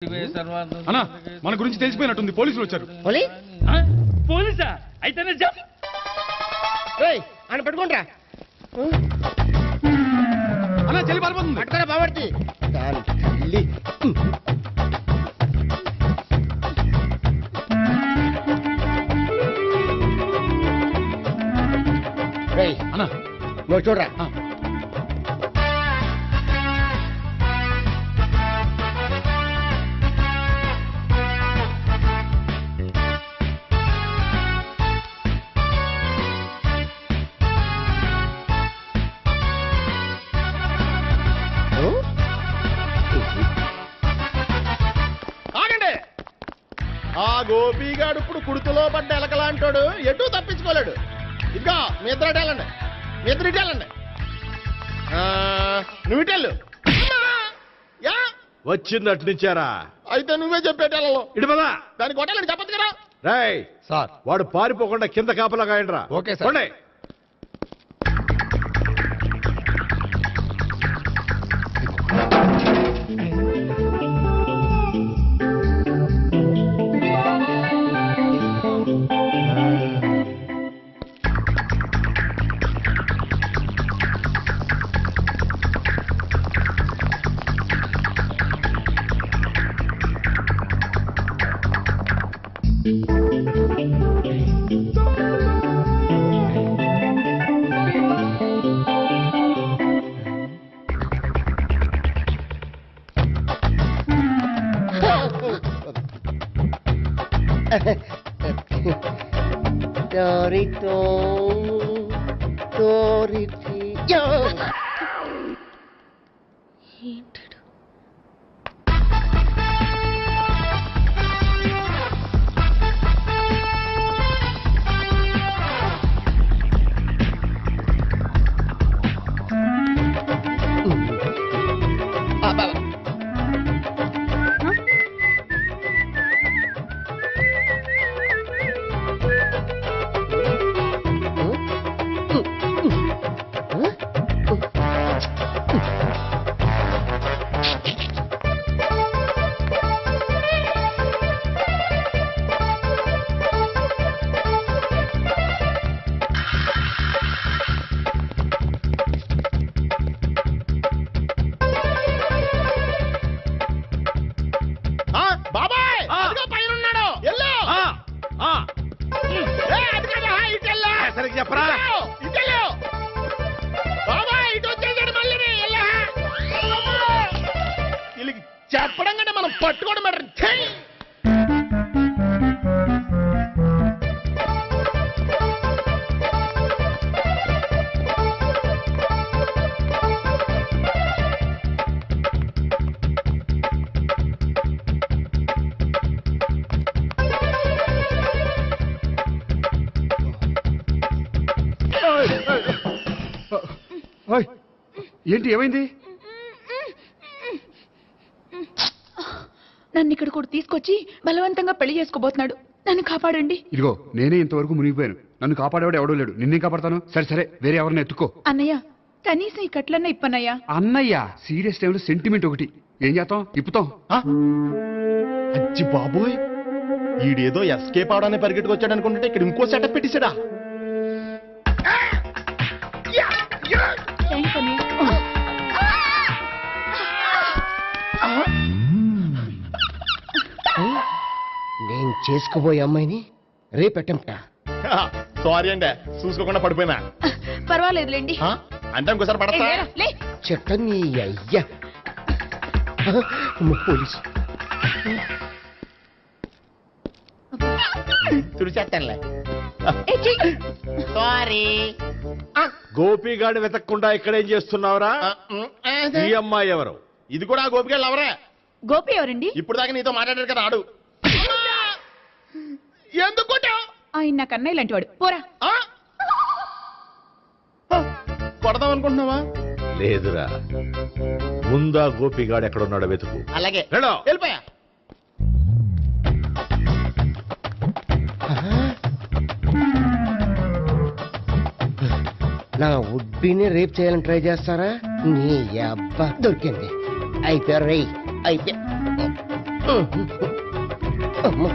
అన్నా మన గురించి తెలిసిపోయినట్టుంది, పోలీసులు వచ్చారు. పోలీసా? అయితేనే ఆయన పట్టుకుంటా అన్నా చెల్లి పారిపోతుంది. పట్టుకోరా బాబర్తి తల్లి. అన్నా నువ్వు చూడరా. ఆ గోపిగాడు ఇప్పుడు కుడుతులో పడ్డ ఎలకలాంటాడు, ఎటు తప్పించుకోలేడు. ఇంకా మీ ఇద్దరు ఇటాలండి, మీ ఇద్దరు ఇటాలండి. నువ్వు ఇటెళ్ళు. వచ్చిందటు నుంచారా? అయితే నువ్వే చెప్పేటాలలో ఇటు పదా. దానికి కొట్టాలని చెప్పదు కదా. రేయ్ సార్, వాడు పారిపోకుండా కింద కాపలా కాయండిరా. Okay sir. చెప్పడం కంటే మనం పట్టుకోవడం బెటర్. ఏంటి ఏమైంది? నన్ను ఇక్కడ కూడా తీసుకొచ్చి బలవంతంగా పెళ్లి చేసుకోబోతున్నాడు. నన్ను కాపాడండి. ఇదిగో నేనే ఇంతవరకు మునిగిపోయాను, నన్ను కాపాడేవాడు ఎవడో లేడు, నిన్నే కాపాడతాను. సరే సరే వేరే ఎవరిని ఎత్తుకో. అన్నయ్య కనీసం ఈ కట్లన్నా ఇప్పన్నయ్యా. అన్నయ్య సీరియస్ టైంలో సెంటిమెంట్ ఒకటి, ఏం చేస్తాం, ఇప్పుతాం. అచ్చి బాబోయ్, ఈడేదో ఎస్కేప్ అవడానికి పరిగెట్టుకొచ్చాడు అనుకుంటే ఇక్కడ ఇంకో సెటప్ పెట్టిసాడా. థ్యాంక్స్ అన్నయ్య. నేను చేసుకోబోయే అమ్మాయిని రేపెట్టంట. సారీ అండి, చూసుకోకుండా పడిపోయినా. పర్వాలేదులేండి. అంటే ఇంకోసారి పడతా. చెట్ట నీ అయ్యా పోలీసు తుడిచేస్తానులే. సారీ. గోపిగాడి వెతకకుండా ఇక్కడేం చేస్తున్నావురా? ఈ అమ్మాయి ఎవరు? ఇది కూడా గోపిగాళ్ళు ఎవరే? గోపి ఎవరండి? ఇప్పుడు దాకా నీతో మాట్లాడారు కదా ఆడు. ఎందుకు ఆయన నాకు అన్నయ్య లాంటి వాడు. పోరా. కొడదాం అనుకుంటున్నావా? లేదురా, ముందా గోపిగాడు ఎక్కడున్నాడో వెతుకు. అలాగే వెళ్ళో. వెళ్ళిపోయా. నా ఉడ్బీని రేప్ చేయాలని ట్రై చేస్తారా? నీ అబ్బా దొరికింది. అయిపోయారు రై అయిపోయా. అమ్మో.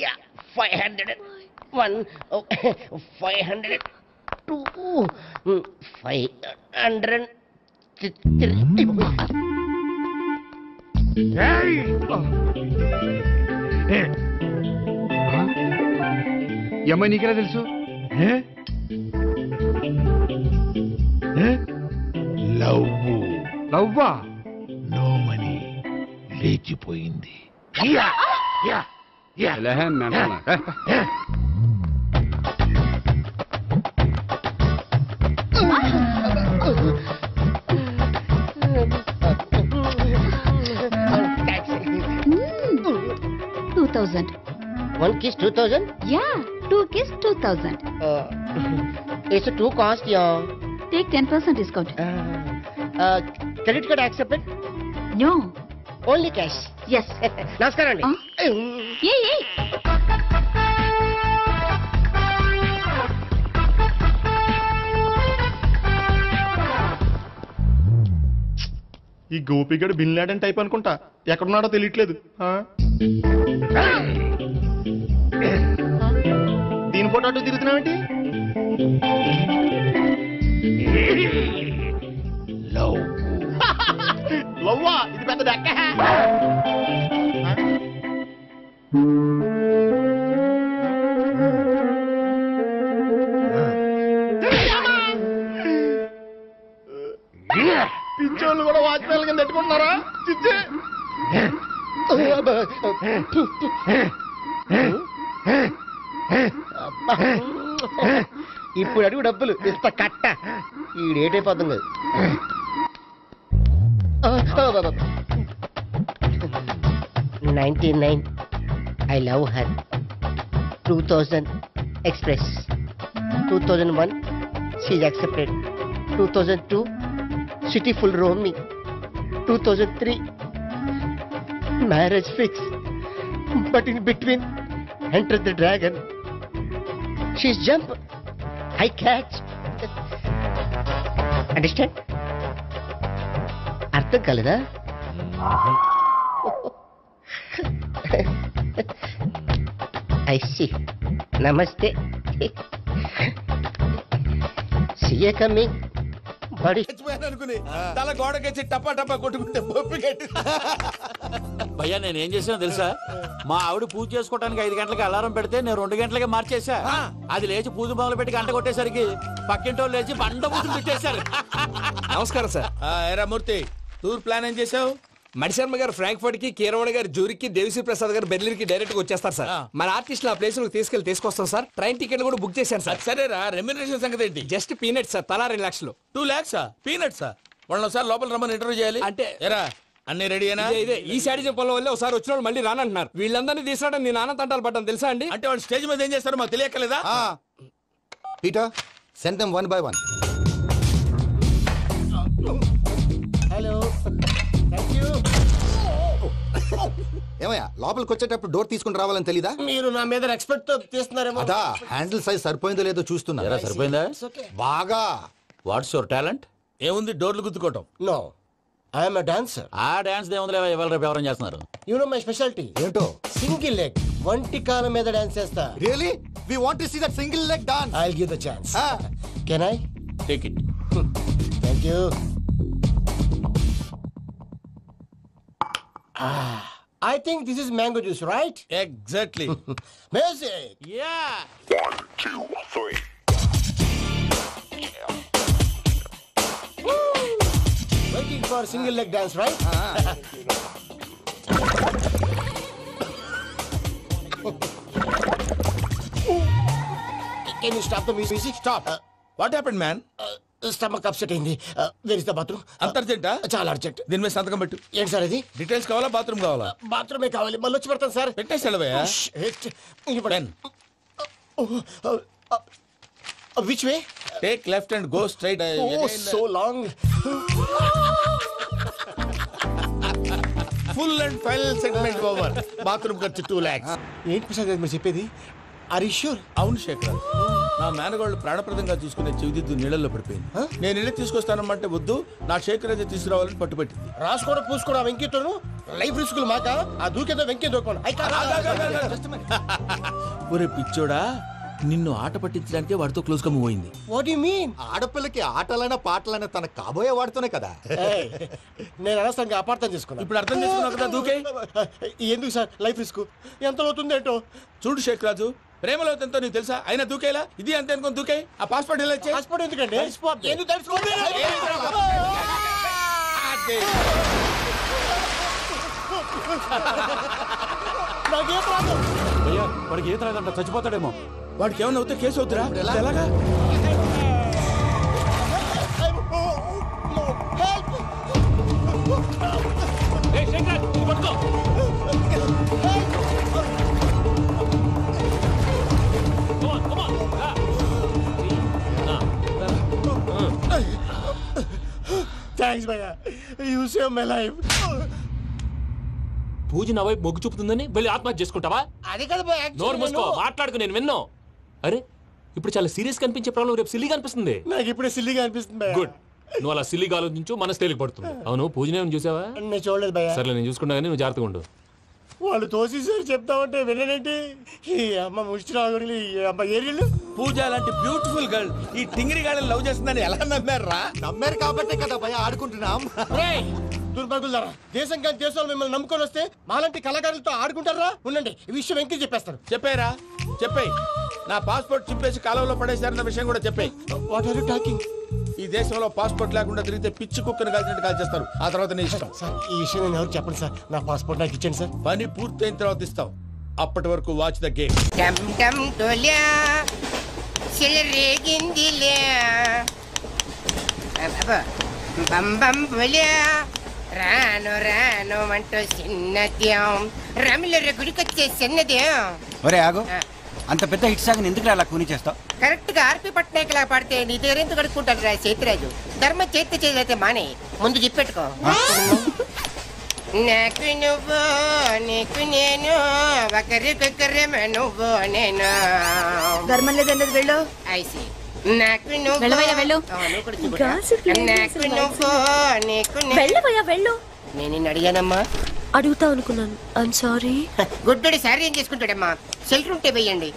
Yeah, 501, 502, 503. ఈ అమ్మాయి నీకెలా తెలుసు? లవ్వా? నో మనీ లేచిపోయింది. లేహే, మేనమామ. $2,000. 1 kiss 2,000? Yeah, 2 kiss 2,000. It's a 2 cost, yeah. Take 10% discount. Credit card accepted? No. Only cash. Yes. నమస్కారం అండి. Hey. ఈ గోపిగడు బిన్ లాడెన్ టైప్ అనుకుంటా, ఎక్కడున్నాడో తెలియట్లేదు. దీని ఫోటో అటు తిరుగుతున్నావేంటి? లవ్వా? ఇది పెద్ద డెక్క. పిచ్చోళ్ళు కూడా వాచ్మెన్ కింద పెట్టుకుంటున్నారా? చిచ్చే. ఇప్పుడు అడుగు డబ్బులు ఇంత కట్ట ఈడేటైపోతుంది కదా. 99 I love her. 2000 express. 2001 she's accepted. 2002 city full roaming. 2003 marriage fix. But in between entered the dragon. She's jump, I catch. Understand? అర్థం కాలేదా? I see. Namaste. See you coming. Buddy. అనుకుని తల గోడకొచ్చి టపా టపా కొట్టుకుంటే బొప్పి కట్టి. భయ్యా నేనేం చేసానో తెలుసా? మా ఆవిడ పూజ చేసుకోవడానికి 5 గంటలకి అలారం పెడితే నేను 2 గంటలకే మార్చేసా. అది లేచి పూజ మొదలు పెట్టి గంట కొట్టేసరికి పక్కింటోళ్ళు లేచి బండ పూజలు పెట్టేశారు. నమస్కారం సార్. ఎరా మూర్తి, టూర్ ప్లాన్ ఏం చేసావు? మణిశర్మ గారు ఫ్రాంక్ఫర్ట్ కి, కీరవాణి గారు జూరిక్ కి, దేవిశ్రీ ప్రసాద్ గారు బెర్లిన్ కి డైరెక్ట్ గా వచ్చేస్తారు సార్. మన ఆర్టిస్ట్ ఆ ప్లేస్ తీసుకొస్తాం సార్. ట్రైన్ టికెట్ కూడా బుక్ చేశాను సార్. సరేరా, రెమ్యూనరేషన్ సంగతి ఏంటి? జస్ట్ పీనట్ సార్, తలా 2 లక్షలు. 2 lakhs పీనట్సా? వాళ్ళని ఒకసారి లోపల రమ్మని ఇంటర్వ్యూ చేయాలి. అంటే ఎరా అన్ని రెడీ అయినా? ఇదే ఈ శాడీ చెప్పడం వల్ల ఒకసారి వచ్చిన వాళ్ళు మళ్ళీ రానంటున్నారు. వీళ్ళందరినీ తీసుకురావడం నేను నాన్న తంటాలు పడ్డాను తెలుసా అండి. అంటే వాళ్ళు స్టేజ్ మీద ఏం చేస్తారో మాకు తెలియక్కలేదా? Peter, send them one by one. Hello. Thank you. ఏమయ్యా, లోపలికి వచ్చేటప్పుడు డోర్ తీసుకుని రావాలని తెలీదా? మీరు నా మీద ఎక్స్పెక్ట్ తో తీస్తున్నారేమో. అదా హ్యాండిల్ సైజ్ సరిపోయిందో లేదో చూస్తున్నా. సరిపోయిందా? బాగా. What's your talent? ఏముంది, డోర్లు గుద్దుకోవటం. No. I am a dancer. ఆ డాన్స్ దేవుందిలే, ఇవాళ రేపు ఎవరైనా చేస్తున్నారు. You know my specialty. ఏంటో? Single leg. వంటి కాలం మీద డాన్స్ చేస్తా. Really? We want to see that single leg dance. I'll give the chance. Ah. Can I? Take it. Thank you. I think this is mango juice, right? Exactly. Music. Yeah. Waiting for single leg dance, right? Can you stop the music? Stop. What happened man? Stomach upset అయింది. Where is the bathroom? అంత అర్జెంటా? చాలా urgent. దీని మీద సంతకం పెట్టు. ఏంటి sir ఇది? డీటెయిల్స్ కావాలా, బాత్రూమ్ కావాలా? బాత్రూమే కావాలి. మళ్ళీ వచ్చి పెడతాను సార్. పెట్టేసి వెళ్ళవయ్యా. Which way? Take left and go straight. Oh, so long. Full and final segment over. Bathroom ఖర్చు 2 lakhs. ఏంటి ప్రసాద్ గారు మీరు చెప్పేది? Are you sure? అవును శేఖర్, నా మేనగాళ్ళు ప్రాణప్రదంగా చూసుకునే చెవిదిద్దు నీళ్ళల్లో పడిపోయింది. నేను ఇల్లు తీసుకొస్తానమ్మంటే వద్దు, నా శేఖర్ అయితే తీసుకురావాలని పట్టుబట్టింది. రాసుకోవడం పూసుకోవడం వెంకీతోను లైఫ్ రిస్కులు మాక. ఆ దూకేదో వెంకీ దూకోను. ఒరే పిచ్చోడా, నిన్ను ఆట పట్టించడానికే వాడితో క్లోజ్ గా మూవ్ అయింది. What you mean? ఆడపిల్లకి ఆటలైనా పాటలైనా తన కాబోయే వాడుతూనే కదా. నేను అనవసరంగా అపార్థం చేసుకున్నా. ఇప్పుడు అర్థం చేసుకున్నావు కదా, దూకే. ఎందుకు సార్ లైఫ్ రిస్క్? ఎంత అవుతుంది ఏంటో? చూడు శేఖర్ రాజు, ప్రేమలో ఎంతో నీకు తెలుసా? అయినా దూకేలా? ఇది అంతే అనుకుని దూకే. ఆ పాస్పోర్ట్ ఎలా ఇచ్చే? పాస్పోర్ట్ ఎందుకండి? ఎందుకు తెలుసుకోండి? నాకేం ప్రాబ్లం? భయ్యా, వాడికి ఈత రాదంట, చచ్చిపోతాడేమో. వాడికి ఏమన్నా అవుతే కేసు అవుతురా? ఎలాగా? థ్యాంక్స్ భయ్యా, యు సేవ్ మై లైఫ్. పూజ నా వైపు మొగ్గు చూపుతుందని వెళ్ళి ఆత్మహత్య చేసుకుంటావా? అది కదా భయ్యా. నోరు మూసుకో, మాట్లాడుకు, నేను విన్నో. అరే ఇప్పుడు చాలా సీరియస్ కనిపించే ప్రాబ్లం రేపు సిల్లీగా అనిపిస్తుంది. నాకు ఇప్పుడే సిల్లీగా అనిపిస్తుంది భయ్యా. గుడ్, నువ్వు అలా సిల్లీగా ఆలోచించు, మనసు తేలిక పడుతుంది. అవును, పూజనే చూసావా? నేను చూడలేదు భయ్యా. సర్లే, నేను చూసుకుంటా కానీ నువ్వు జాగ్రత్తగా ఉండు. వాళ్ళు తోసేసారు చెప్తామంటే విననేంటి? ఈ అమ్మ ముష్టి రాగుడి, ఈ అమ్మ ఏరియలు. పూజ లాంటి బ్యూటిఫుల్ గర్ల్ ఈ టింగిరి గాడిని లవ్ చేస్తుందని ఎలా నమ్మారా? నమ్మారు కాబట్టే కదా భయ ఆడుకుంటున్నాం. దుర్భగులారా, దేశం కానీ దేశాలు మిమ్మల్ని నమ్ముకొని వస్తే మాలాంటి కళాకారులతో ఆడుకుంటారా? ఉండండి, ఈ విషయం వెంకీ చెప్పేస్తారు. చెప్పారా? చెప్పేయ్. నా పాస్పోర్ట్ చింపేసి కాలంలో పడేశారన్న విషయం కూడా చెప్పేయ్. What are you talking? ఈ దేశంలో పాస్పోర్ట్ లేకుండా తిరిగితే పిచ్చి కుక్కను కాల్చినట్టు కాల్చేస్తారు. ఆ తర్వాత నీ ఇష్టం. సార్, ఈ విషయం నేను ఎవరు చెప్పండి సార్. నా పాస్పోర్ట్ నాకు ఇచ్చేయండి సార్. పని పూర్తయిన తర్వాత ఇస్తాం. అప్పటి వరకు వాచ్ ద గేమ్. డమ్ డమ్ డోల్యా చెలరేగిందిలే బం బం బోల్యా రాను రాను అంటూ చిన్నద్యం రమిల గుడికొచ్చే చిన్నద్యం. ఒరే ఆగు, అంత పెద్ద హిట్ సాగ్ ఎందుకు అలా కూని చేస్తావు? కరెక్ట్ గా ఆర్పి పట్నాయక్ లా పాడితే నీ దగ్గర ఎందుకు కడుక్కుంటాడు రా సేతిరాజు? ధర్మ చేతి చేదైతే మానే, ముందు చెప్పెట్టుకో. నాకు నువ్వు నీకు నేను ఒకరికొకరేమో నువ్వు నేను. ధర్మం లేదన్నది వెళ్ళు. ఐసి నాకు నువ్వు వెళ్ళవయ్యా వెళ్ళు. నాకు నువ్వు నీకు వెళ్ళవయ్యా వెళ్ళు. నేను నిన్ను అడిగానమ్మా. అడుగుతా అనుకున్నాను. I'm sorry. గుడ్డోడి సారీ ఏం చేసుకుంటాడమ్మా? షెల్టర్ ఉంటే వెయ్యండి.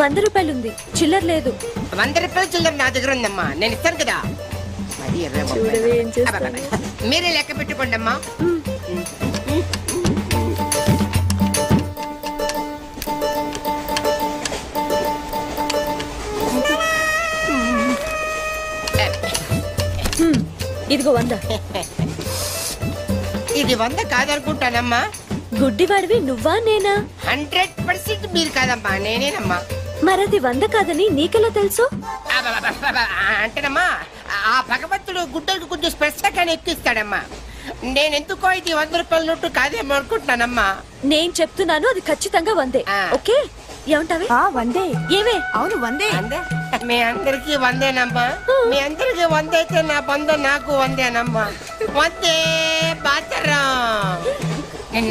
₹100 ఉంది, చిల్లర లేదు. ₹100 చిల్లర నా దగ్గర ఉందమ్మా, నేను ఇస్తాను కదా. మీరే లెక్క పెట్టుకోండి అమ్మా. ఇదిగో 100. ఇది 100 కాదనుకుంటానమ్మా. గుడ్డివాడివి నువ్వా నేనా? 100% మీరు కాదమ్మా, నేనేనమ్మా. మరది 100 కాదని నీకెలా తెలుసు? అంటేనమ్మా, ఆ భగవంతుడు గుడ్డలకు కొంచెం స్పెషల్గానే ఎక్కిస్తాడమ్మా. నేనెందుకో ఇది ₹100 నోటు కాదేమో అనుకుంటున్నానమ్మా. నేను చెప్తున్నాను, అది ఖచ్చితంగా 100. ఓకే, ఏమంటావే? 100. ఏవే? అవును 100. మీ అందరికి 100నమ్మా. మీ అందరికి 100 అయితే నా బంధ నాకు 100నమ్మా. 100 బాతరం.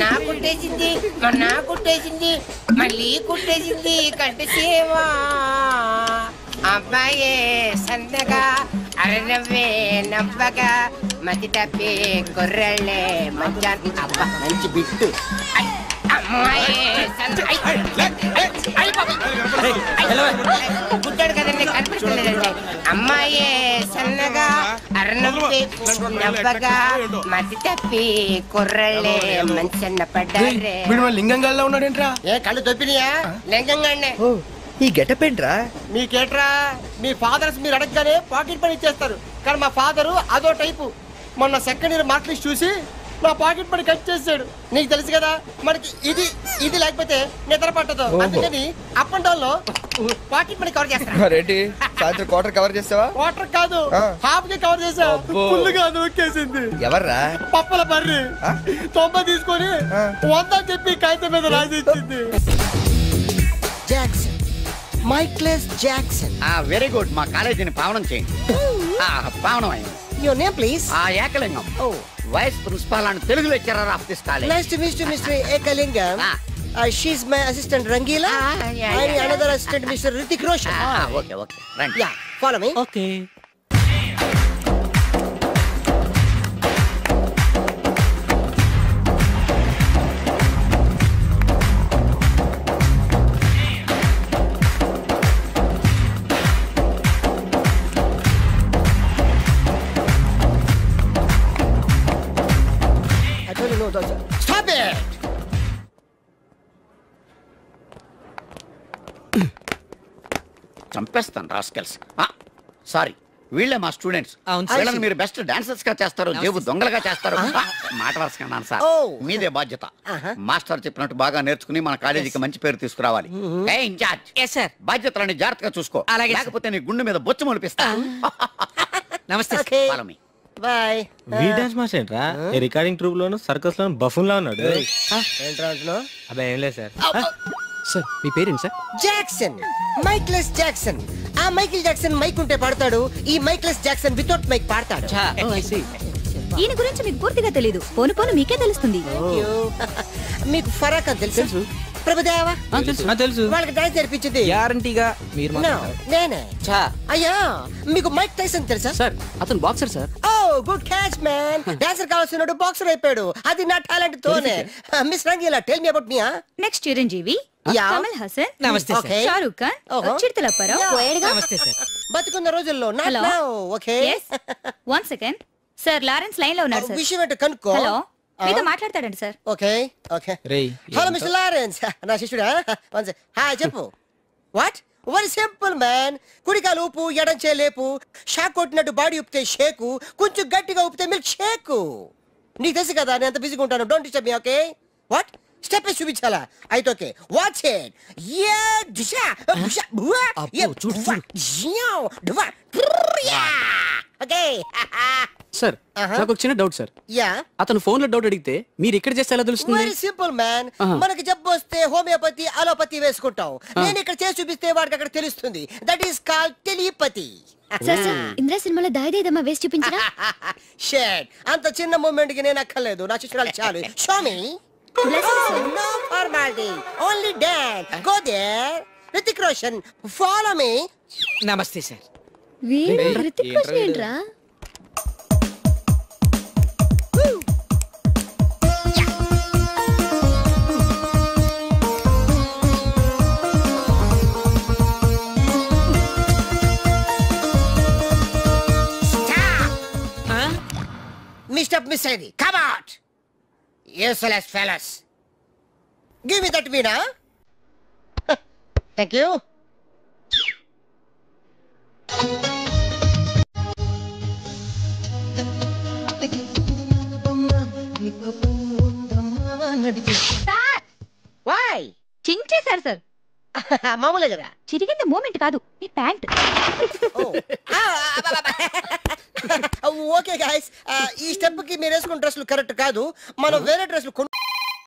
నా కుట్టేసింది, నా కుట్టేసింది, మళ్ళీ కుట్టేసింది కంటి సేవా. అబ్బాయే సందగా అరనవ్వే నవ్వగా మతి తప్పి కుర్రళ్ళే మంచి. అబ్బా మంచి బిట్టు. గుడ్డాడు కదండి, కనిపించలేదండి. అమ్మాయే సన్నగా అరనవ్వే నవ్వగా మతి తప్పి కుర్రళ్ళే మంచన్న పడ్డారే. లింగంగా ఉన్నాడేంట్రా? ఏ కళ్ళు దొబ్బినాయా? లింగంగానే. ఈ గెటప్ ఏంట్రా? మీకేట్రా, మీ ఫాదర్స్ మీరు అడగగానే పాకెట్ పని ఇచ్చేస్తారు, కానీ మా ఫాదరు అదో టైపు. మొన్న సెకండ్ ఇయర్ మార్క్ లిస్ట్ చూసి నా పాకెట్ పని కట్ చేసాడు. నీకు తెలుసు కదా, మనకి ఇది ఇది లేకపోతే నిద్ర పట్టదు. అందుకని అప్ అండ్ డౌన్ లో పాకెట్ మనీ కవర్ చేస్తాను. రెడ్డి సాయంత్రం క్వార్టర్ కవర్ చేస్తావా? వాటర్ కాదు, హాఫ్ కి కవర్ చేసా. ఫుల్ గా నొక్కేసింది. ఎవర్రా? పప్పల బర్రి 90 తీసుకొని 100 చెప్పి కాగితం మీద రాసి ఇచ్చింది. Michael Jackson. Very good. మా కాలేజీని పావనం చేయండి. పావనం అయింది. Your name please? Ekalingam. Vice principal అని Telugu lecturer of this college. Nice to meet you mister Ekalingam. She's my assistant Rangeela and another assistant Mr. Hrithik Roshan. Okay okay రండి. Yeah, follow me. Okay. I told you no, those. Stop it! చంపేస్తాను rascals. Sorry, వీళ్ళే మా students. వీళ్ళని మీరు best dancers గా చేస్తారు, జేబు దొంగలుగా చేస్తారు. మాట వరుసగా సార్, మీదే బాధ్యత. మాస్టర్ చెప్పినట్టు బాగా నేర్చుకుని మన కాలేజీకి మంచి పేరు తీసుకురావాలి. ఇన్ఛార్జ్ బాధ్యతలని జాగ్రత్తగా చూసుకో, లేకపోతే నీ గుండె మీద బొచ్చు మొలిపిస్తా. నమస్తే. బాయ్. వీ డాన్స్ మాస్టర్ ఏంట్రా? రికార్డింగ్ ట్రూప్ లోను సర్కస్ లోను బఫూన్ లా ఉన్నాడు. ఏంట్రా అంటున్నావ్? అబ్బా ఏం లేదు సార్. సార్ మీ పేరేంటి సార్? Jackson, mikeless Jackson. ఆ మైకిల్ జాక్సన్ మైక్ ఉంటే పాడతాడు, ఈ మైక్లెస్ జాక్సన్ వితౌట్ మైక్ పాడతాడు. ఈయన గురించి మీకు పూర్తిగా తెలీదు. పోను పోను మీకే తెలుస్తుంది. మీకు ఫరాక్ అని తెలుసు? ప్రభుదేవా తెలుసు. వాళ్ళకి డాన్స్ నేర్పించింది గ్యారంటీగా మీరు నేనే. అయ్యా, మీకు మైక్ టైసన్ తెలుసా? సార్ అతను boxer sir. Oh good catch man. Dancer కావాల్సినాడు బాక్సర్ అయిపోయాడు. అది నా టాలెంట్ తోనే. Miss Rangeela, tell me about me. Next Chiranjeevi, Kamal Haasan, నమస్తే సార్. షారూక్ ఖాన్, చిరుతలప్పారావు. నమస్తే సార్. బతుకున్న రోజుల్లో hello. Okay. One second sir, Lawrence line లో ఉన్నాడు సార్. విషయం ఏంటో కనుక్కో. హలో, మీతో మాట్లాడతాడండి sir. Okay okay. Hello mister Lawrence, నా శిష్యుడా? హాయ్ చెప్పు. వాట్? Very simple man. కుడికాలు ఊపు, ఎడం చేలేపు. షాక్ కొట్టినట్టు బాడీ ఊపితే షేకు, కొంచెం గట్టిగా ఊపితే మిల్క్ షేకు. నీకు తెలుసు కదా నేను ఎంత బిజీగా ఉంటాను. Don't disturb me. Okay? What? Step చూపించాలా? అయితే ఓకే, వాచ్ ఇట్. యా దిశా బుషా బువా యా జియా డువా యా. ఓకే సార్ నాకు ఒక చిన్న డౌట్ సార్. యా. అతను ఫోన్ లో డౌట్ అడిగితే మీరు ఇక్కడ చేస్తే ఎలా తెలుస్తుంది? Very simple man. మనకి జబ్బు వస్తే హోమియోపతి, అలోపతి వేసుకుంటాం. నేను ఇక్కడ చేసి చూపిస్తే వాడికి అక్కడ తెలుస్తుంది. That is called telepathy. Sir sir, Indra సినిమాలో దాయిదేదమ్మా వేసి చూపించరా? షేట్, అంత చిన్న మూమెంట్ కి నేను అక్కర్లేదు, నా శిష్యురాలు చాలు. Show me. No formality, only dance. Go there. Hrithik Roshan, follow me. నమస్తే సార్. రితిక్ రోషన్ ఏంట్రా? Mr. Missery, come out. Useless fellas. Give me that veena. Thank you. Why? చించేశారు సార్. మామూలే కదా. చిరిగింది మూమెంట్ కాదు, మీ ప్యాంట్. ఓకే గైస్, ఈ step కి మీరు వేసుకున్న డ్రెస్లు కరెక్ట్ కాదు. మనం వేరే డ్రెస్లు